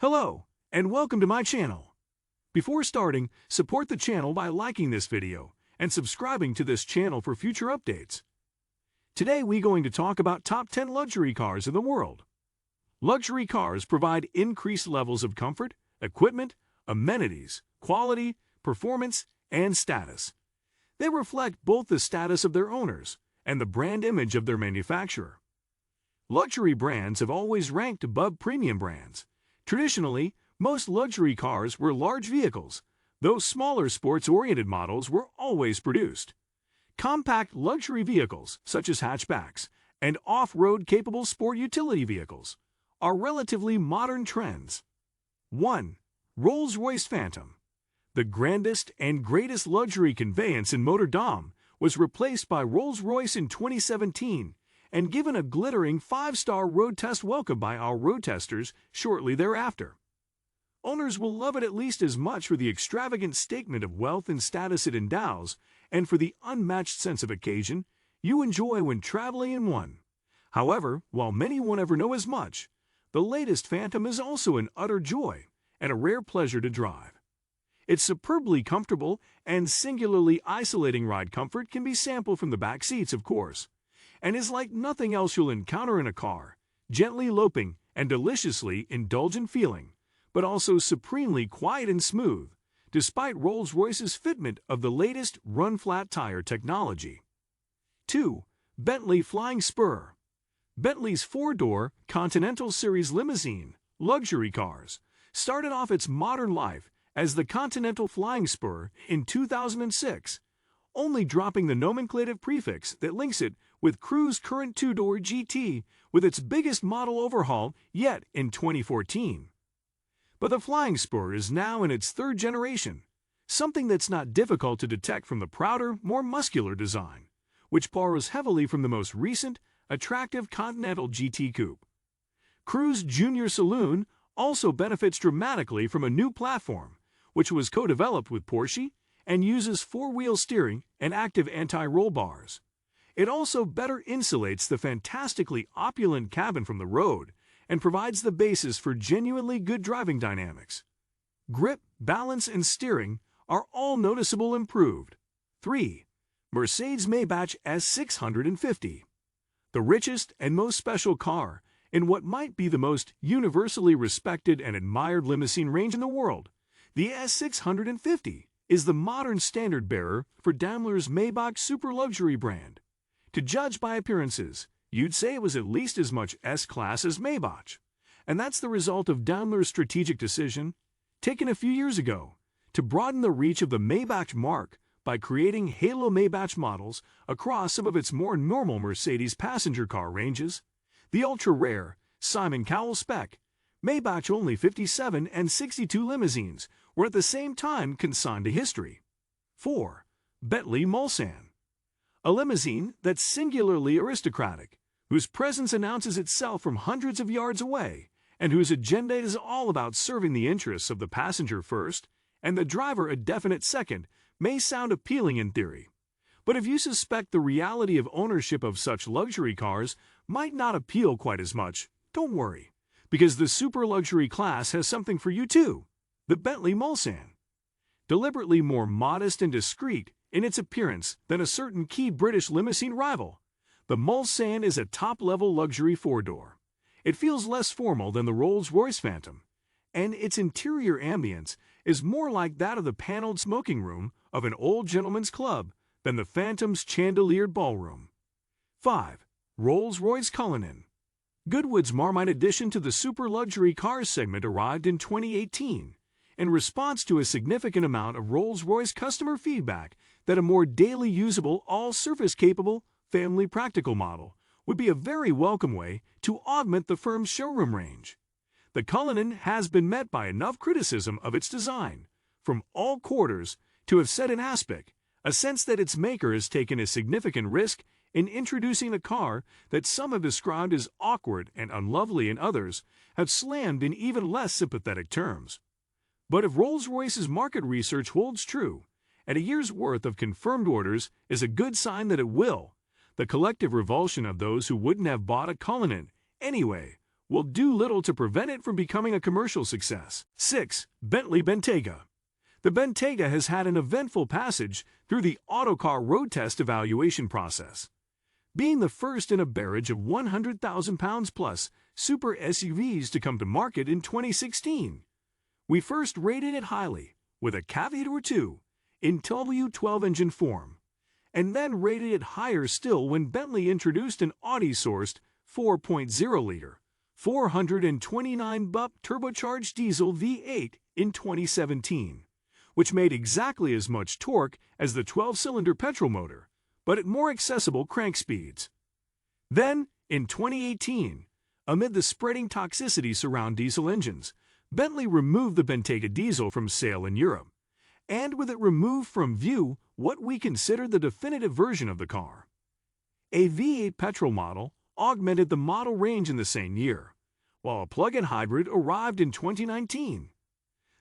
Hello, and welcome to my channel. Before starting, support the channel by liking this video and subscribing to this channel for future updates. Today we're going to talk about top 10 luxury cars in the world. Luxury cars provide increased levels of comfort, equipment, amenities, quality, performance, and status. They reflect both the status of their owners and the brand image of their manufacturer. Luxury brands have always ranked above premium brands. Traditionally, most luxury cars were large vehicles, though smaller sports-oriented models were always produced. Compact luxury vehicles, such as hatchbacks, and off-road capable sport utility vehicles, are relatively modern trends. 1. Rolls-Royce Phantom. The grandest and greatest luxury conveyance in motordom was replaced by Rolls-Royce in 2017 and given a glittering 5-star road test welcome by our road testers shortly thereafter. Owners will love it at least as much for the extravagant statement of wealth and status it endows and for the unmatched sense of occasion you enjoy when traveling in one. However, while many won't ever know as much, the latest Phantom is also an utter joy and a rare pleasure to drive. Its superbly comfortable and singularly isolating ride comfort can be sampled from the back seats, of course, and is like nothing else you'll encounter in a car, gently loping and deliciously indulgent feeling, but also supremely quiet and smooth, despite Rolls-Royce's fitment of the latest run-flat tire technology. 2. Bentley Flying Spur. Bentley's four-door Continental Series limousine luxury cars started off its modern life as the Continental Flying Spur in 2006, only dropping the nomenclative prefix that links it with Cruise current two-door GT with its biggest model overhaul yet in 2014. But the Flying Spur is now in its third generation, something that's not difficult to detect from the prouder, more muscular design, which borrows heavily from the most recent, attractive Continental GT Coupe. Cruise Junior Saloon also benefits dramatically from a new platform, which was co-developed with Porsche and uses four-wheel steering and active anti-roll bars. It also better insulates the fantastically opulent cabin from the road and provides the basis for genuinely good driving dynamics. Grip, balance, and steering are all noticeable improved. 3. Mercedes-Maybach S650. The richest and most special car in what might be the most universally respected and admired limousine range in the world, the S650 is the modern standard-bearer for Daimler's Maybach super-luxury brand. To judge by appearances, you'd say it was at least as much S-Class as Maybach. And that's the result of Daimler's strategic decision, taken a few years ago, to broaden the reach of the Maybach marque by creating Halo Maybach models across some of its more normal Mercedes passenger car ranges. The ultra-rare Simon Cowell Spec, Maybach only 57 and 62 limousines were at the same time consigned to history. 4. Bentley Mulsanne. A limousine that's singularly aristocratic, whose presence announces itself from hundreds of yards away, and whose agenda is all about serving the interests of the passenger first and the driver a definite second, may sound appealing in theory. But if you suspect the reality of ownership of such luxury cars might not appeal quite as much, don't worry, because the super luxury class has something for you too, the Bentley Mulsanne. Deliberately more modest and discreet in its appearance than a certain key British limousine rival, the Mulsanne is a top-level luxury four-door. It feels less formal than the Rolls-Royce Phantom, and its interior ambience is more like that of the paneled smoking room of an old gentleman's club than the Phantom's chandeliered ballroom. 5. Rolls-Royce Cullinan. Goodwood's Marmite addition to the super-luxury cars segment arrived in 2018 in response to a significant amount of Rolls-Royce customer feedback that a more daily usable, all-surface capable, family practical model would be a very welcome way to augment the firm's showroom range. The Cullinan has been met by enough criticism of its design, from all quarters, to have set in aspect a sense that its maker has taken a significant risk in introducing a car that some have described as awkward and unlovely and others have slammed in even less sympathetic terms. But if Rolls-Royce's market research holds true, and a year's worth of confirmed orders is a good sign that it will, the collective revulsion of those who wouldn't have bought a Cullinan anyway will do little to prevent it from becoming a commercial success. 6. Bentley Bentayga. The Bentayga has had an eventful passage through the Autocar road test evaluation process. Being the first in a barrage of 100,000 pounds plus super SUVs to come to market in 2016, we first rated it highly, with a caveat or two, in W12 engine form, and then rated it higher still when Bentley introduced an Audi-sourced 4.0-liter, 429 BP turbocharged diesel V8 in 2017, which made exactly as much torque as the 12-cylinder petrol motor, but at more accessible crank speeds. Then, in 2018, amid the spreading toxicity surrounding diesel engines, Bentley removed the Bentayga diesel from sale in Europe, and with it removed from view what we consider the definitive version of the car. A V8 petrol model augmented the model range in the same year, while a plug-in hybrid arrived in 2019.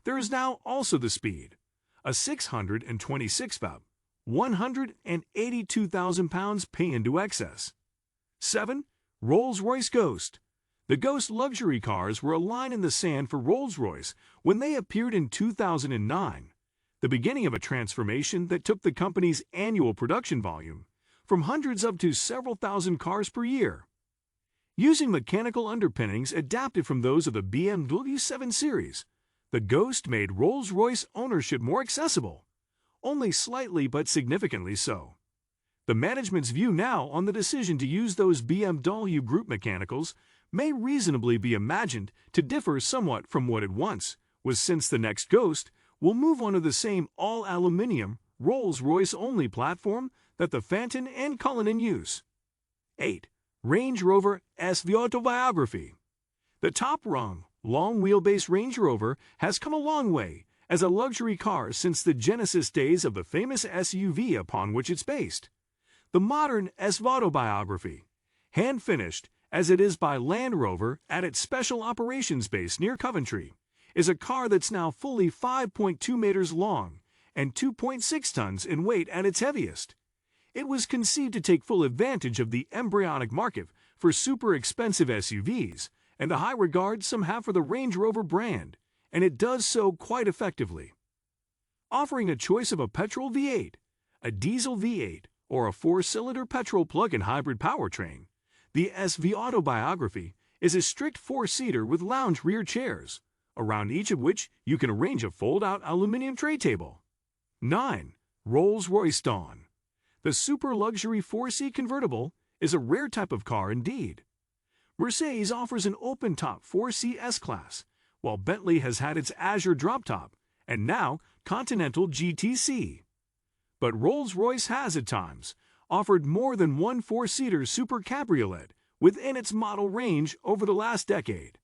There is now also the speed, a 626 BP, 182,000 pounds pay into excess. 7. Rolls-Royce Ghost. The Ghost luxury cars were a line in the sand for Rolls-Royce when they appeared in 2009, the beginning of a transformation that took the company's annual production volume from hundreds up to several thousand cars per year. Using mechanical underpinnings adapted from those of the BMW 7 Series, the Ghost made Rolls-Royce ownership more accessible, only slightly but significantly so. The management's view now on the decision to use those BMW Group mechanicals may reasonably be imagined to differ somewhat from what it once was, since the next Ghost will move onto the same all-aluminium Rolls-Royce-only platform that the Phantom and Cullinan use. 8. Range Rover SV Autobiography. The top-rung, long-wheelbase Range Rover has come a long way as a luxury car since the genesis days of the famous SUV upon which it's based. The modern SV Autobiography, hand-finished as it is by Land Rover at its special operations base near Coventry, is a car that's now fully 5.2 meters long and 2.6 tons in weight at its heaviest. It was conceived to take full advantage of the embryonic market for super expensive SUVs and the high regard some have for the Range Rover brand, and it does so quite effectively. Offering a choice of a petrol V8, a diesel V8, or a 4-cylinder petrol plug-in hybrid powertrain, the SV Autobiography is a strict 4-seater with lounge rear chairs, around each of which you can arrange a fold-out aluminum tray table. 9. Rolls-Royce Dawn. The super luxury 4-seat convertible is a rare type of car indeed. Mercedes offers an open-top 4-seat S-Class, while Bentley has had its Azure drop-top, and now Continental GTC. But Rolls-Royce has, at times, offered more than one 4-seater super cabriolet within its model range over the last decade.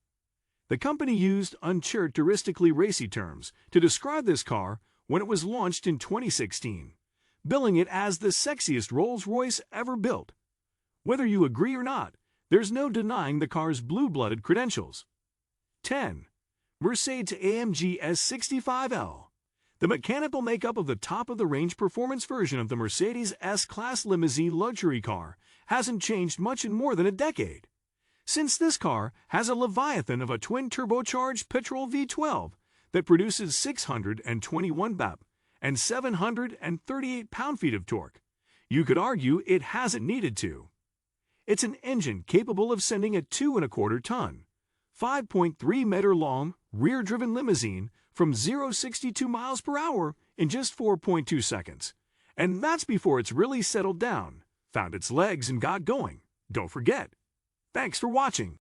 The company used uncharacteristically racy terms to describe this car when it was launched in 2016, billing it as the sexiest Rolls-Royce ever built. Whether you agree or not, there's no denying the car's blue-blooded credentials. 10. Mercedes-AMG S65L. The mechanical makeup of the top-of-the-range performance version of the Mercedes S-Class limousine luxury car hasn't changed much in more than a decade. Since this car has a leviathan of a twin-turbocharged petrol V12 that produces 621 BP and 738 pound-feet of torque, you could argue it hasn't needed to. It's an engine capable of sending a 2.25-ton, 5.3-meter-long, rear-driven limousine from 0-62 miles per hour in just 4.2 seconds. And that's before it's really settled down, found its legs, and got going. Don't forget. Thanks for watching.